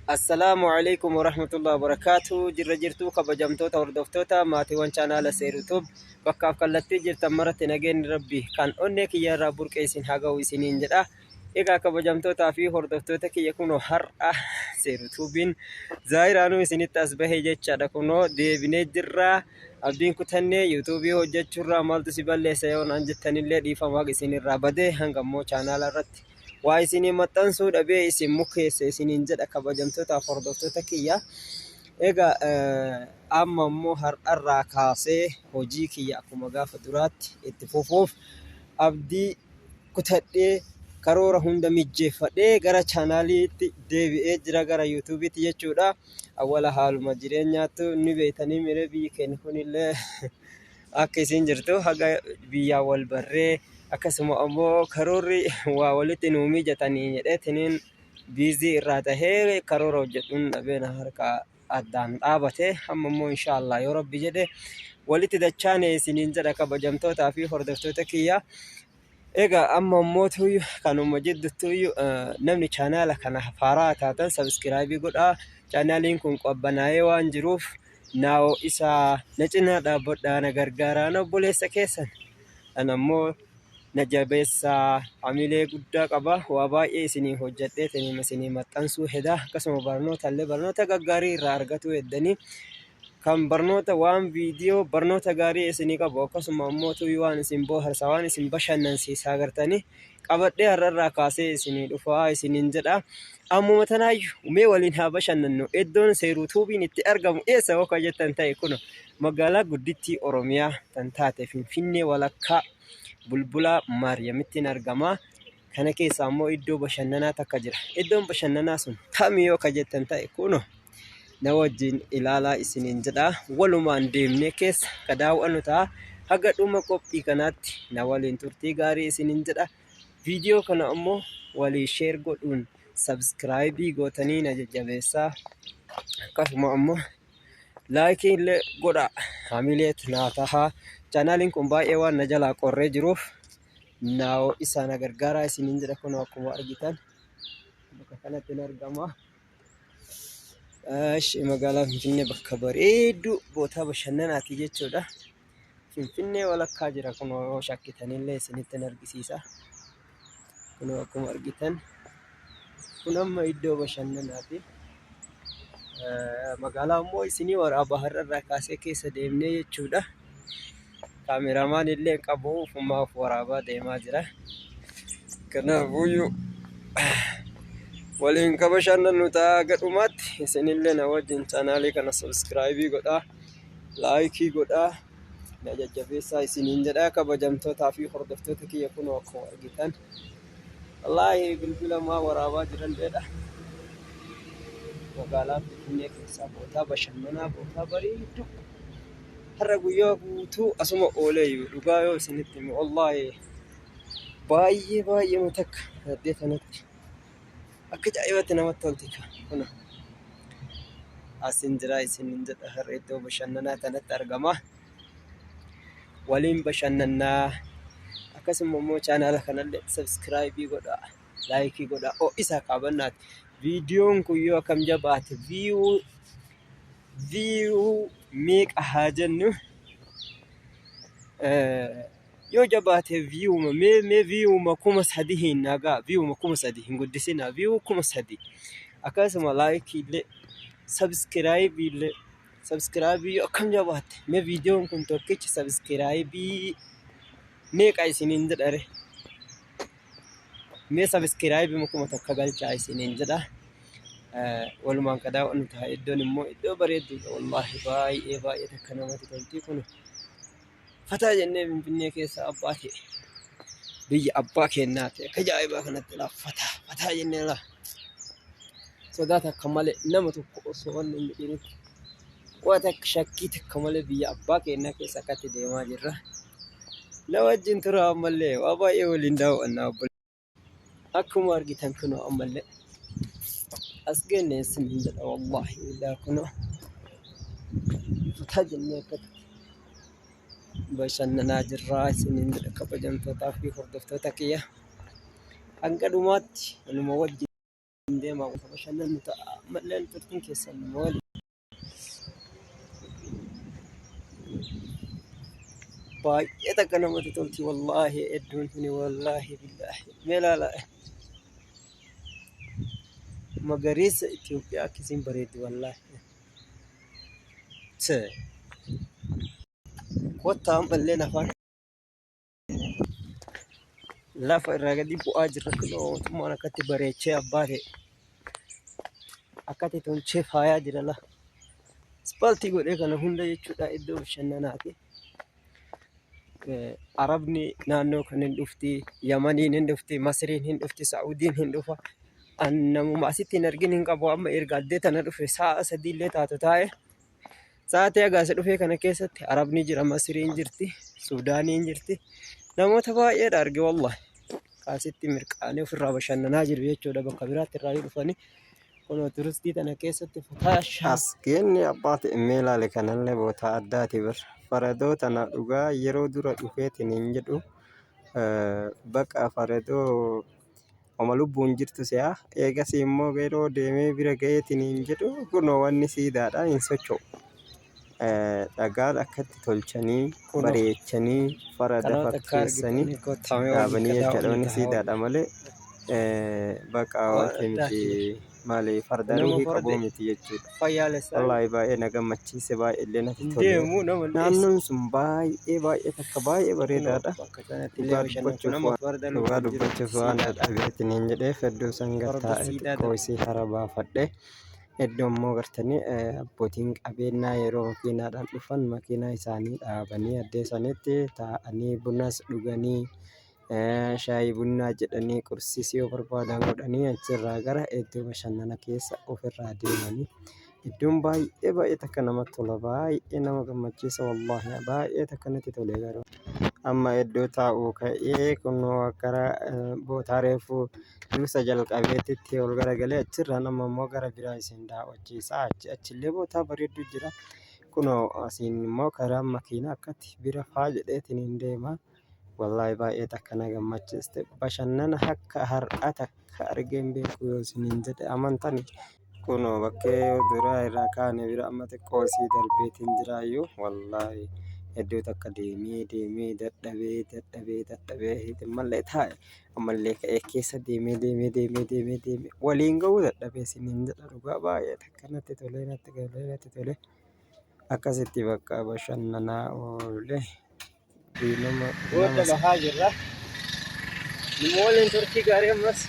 Assalamu alaikum warahmatullahi wabarakatuh. Jirra jirtuu kabajamtoota hordoftoota maatiiwwan chaanaala Seer YouTube bakkaaf kallattii jirtan maratti nageenyi rabbi kan onnee kiyya irraa burqee isin haa ga'u isiniin jedha. Egaa kabajamtootaa fi hordoftoota kiyya kunoo har'a Seer YouTubein zaayiraanuu isinitti as bahee jechaadha. Kunoo deebinee jirra. Abdiin kutannee YouTubii hojjechuurraa maaltu si balleessa yoo naan jettanillee dhiifamaa isinirraa badee hangammoo chaanaala irratti waa isinii maxxansuu dhabee isin mukeesse isiniin jedha kabajamtootaaf hordoftoota kiyya. Egaa amma immoo har'arraa kaasee hojii kiyya akkuma gaafa duraatti itti fufuuf abdii kutadhee karoora hunda mijjeeffadhee gara chaanaaliitti deebi'ee jira, gara YouTubiitti jechuudha. Awwala haaluma jireenyaattu ni beektanii miree biyyi keenya kunillee akka isin jirtu haga biyyaa wal barree akkasuma ammoo karoorri waa walitti nuu mijatanii jedheetiniin biizii irraa tahee karoora hojjedhuun dhabeena harka addaan dhaabate. Amma immoo inshaallah yoo rabbi jedhe walitti dachaane isiniin jedha kabajamtootaa fi hordoftoota kiyya. Egaa amma immoo kanuma jidduttuyyuu namni chaanaala kana haaraa taatan sabskiraayibii godhaa. Chaanaaliin kun qabbanaa'ee waan jiruuf naawoo isaa na cinaa dhaabbadhaa, na gargaaraa, na obboleessa keessan. Ana immoo na jabeessaa, hamilee guddaa qaba. Waa baay'ee isinii hojjedhee isinii maxxansuu hedaa. Akkasuma barnoota gaggaarii irraa argatu heddanii kan barnoota waan viidiyoo barnoota gaarii isinii qabu akkasuma immoo waan isin bohaarsa waan isin bashannansiisaa agartanii qabadhee har'arraa kaasee isinii dhufaa isiniin jedha. Ammuma tanaayyuu mee waliin haa bashannannu. Iddoon Seer YouTubiin itti argamu eessa akka jettan ta'e kun magaalaa guddittii Oromiyaa tan taate Finfinnee walakkaa Bulbula Maariyamittiin argama. Kana keessa ammoo iddoo bashannanaa takka jira. Iddoon bashannanaa sun kami yoo akka jettan ta'e kun na wajjin ilaalaa isiniin jedha. Walumaan deemnee keessa ka daawwannu ta'a. Haga dhuma qophii kanaatti na waliin turtii gaarii isiniin jedha. Viidiyoo kana ammoo walii sheer godhuun sabskiraayibii gootanii na jajjabeessaa. Akkasuma ammoo laayikii illee godhaa. Hamileet naa tahaa. Chaanaaliin kun baay'ee waan na jalaa qorree jiruuf naawoo isaa na gargaaraa isiniin jedha. Kun akkuma argitan bakka kanatti argama. Magaalaa Finfinnee bakka bareedduu boota bashannanaati jechuudha. Finfinnee walakkaa jira. Kun yoo shakkitanillee isinitti argisiisa. Kun akkuma argitan kun amma iddoo bashannanaati. Magaalaa immoo isinii waraabaa har'arraa kaasee keessa deemnee jechuudha. Kaameramaan illee qabu ufumaaf waraabaa deemaa jira. Kanaafuyyuu waliin ka bashannannu ta'a gadhumaatti. Isinillee na wajjin chaanaalii kana sabskiraayibii godhaa, laayikii godhaa, na jajjabeessaa isiniin jedha kabajamtootaa fi hordoftoota kiyya. Kun akkuma argitan wallaahi bilbila maa waraabaa jiranidha. Magaalaa Finfinnee keessaa boota bashannanaa boota bareedduu har'a guyyaa guutuu asuma oolee dhugaa yoo isinitti himu wallaahi baay'ee mutakka addee kanatti akka ajaa'ibatti namatti tolti. Kun asin jira isiniin jedha. Har'a iddoo bashannanaa kanatti argama. Waliin bashannannaa. Akkasuma immoo chaanaala kanallee sabskiraayibii godhaa, laayikii godhaa. Isaa qabannaati. Viidiyoon kun yoo akkam jabaate viiyuu meeqa haa jennu yoo jabaate viiyuuma mee viiyuuma 3,000 hin nagaa. Viiyuuma 3,000 hin guddisinaa. Viiyuu 3,000 akkasuma laayikii illee sabskiraayibii illee sabskiraayibii yoo akkam jabaate mee viidiyoon kun tokkichi sabskiraayibii meeqa isiniin jedhare. Mee sabskiraayibii mukuma tokko galchaa isiniin jedha. Walumaan ka daawwannu ta'a. Iddoon immoo iddoo bareedduudha wallaahi baay'ee takka namatti tolti. Kun fataa jennee Finfinnee keessa abbaa ta'e biyya abbaa kennaa ta'e akka ajaa'ibaa kanatti fataa jennee laa sodaata akka malee nama tokko osoo wanni hin jedhinitti waan akka shakkii takka malee biyya abbaa kennaa keessa akkatti deemaa jirra. Na wajjin tura ammallee waa baay'ee waliin daawwannaa akkuma argitan kun ammallee as geenne isiniin jedha wallaahi illaa kun fataa jennee akkatti bashannanaa jirraa isiniin jedha kabajamtootaa fi hordoftoota kiyya. Hanga dhumaatti waluma wajjin deemaa qofa bashannannu ta'a malleen turtiin keessan wali baay'ee takka namatti tolti wallaahi iddoon tuni wallaahi billaahi meelaala magariisa Itoophiyaa akkasiin bareeddi wallaahi kottaa malleen afaan lafa irraa gadi bu'aa jirra kunoo mootummaan akkatti bareechee abbaa ta'e akkatti tolchee faayaa jira la ispaaltii godhee kana hunda jechuudha iddoo bashannanaati. Arabni naannoo kan hin dhufti, Yamaniin hin dhufti, Masriin hin dhufti, Saa'udiin hin dhufa. Namuma asitti hin argin hin qabu amma erga addee tana dhufe sa'a sadiillee taatu taa'e. Sa'aatii agaasa dhufee kana keessatti Arabni jira, Masriin jirti, Suudaaniin jirti. Namoota baay'eedha arge wallahi. Kaasitti mirqaanee ofirraa bashannanaa jiru jechuudha bakka biraatti irraa dhufanii. Kunoo turistii tana keessatti fataashaa. Asgeenni abbaa ta'e meelaale kanallee boota addaati bira. Faradoo tana dhugaa yeroo dura dhufeetiin hin jedhu bakka faradoo oma lubbuun jirtu si'a eegas immoo yeroo deemee bira ga'eetiin hin jedhu kunoo wanni siidaadha hin socho'u. Dhagaan akkatti tolchanii bareechanii farada fakkeessanii dhaabanii jechuudha wanni siidaadha malee bakka wanti miti maali farda ruhii qabuu miti jechuudha. Wallaahi baay'ee na gammachiise baay'ee illee natti tole. Naannoon sun baay'ee takka baay'ee bareedaadha. Dhugaa dubbachuuf waan dadhabeetiin hin jedheef iddoo san gartaa'e xiqqoo isii hara baafadhe. Iddoo immoo gartanii abbootiin qabeenyaa yeroo makiinaadhaan dhufan makiinaa isaanii dhaabanii addee sanitti taa'anii bunas dhuganii shaayii bunnaa jedhanii qursis yoo barbaadan godhanii achirraa gara iddoo bashannana keessa ofirraa deemanii iddoon baay'ee takka namatti tola baay'ee nama gammachiisa wallaahi baay'ee takka natti tole garuu amma iddoo taa'uu ka'ee kunoo gara bootaa reefuu dursa jalqabeetitti ol garagalee achirraa nama immoo gara biraa isin daawwachiisa achillee bootaa bareedduu jira kunoo asiin immoo karaa makiinaa akkatti bira faa jedheetiin hin deema. Wallahi baay'ee takka na gammachiiste bashannana akka har'a takka argeen beeku yoo isiniin jedhe amantani kunoo bakkee duraa irraa kaane bira amma xiqqoo isii darbeetiin jiraayyuu wallahi iddoo takka deemee dadhabee mallee taa'e ammallee ka'ee keessa deemee waliin ga'uu dadhabee isiniin jedha dhugaa baay'ee takka natti tole akkasitti bakka bashannanaa oolee. Booda bahaa jirra. Namoonni turtii gaarii ammas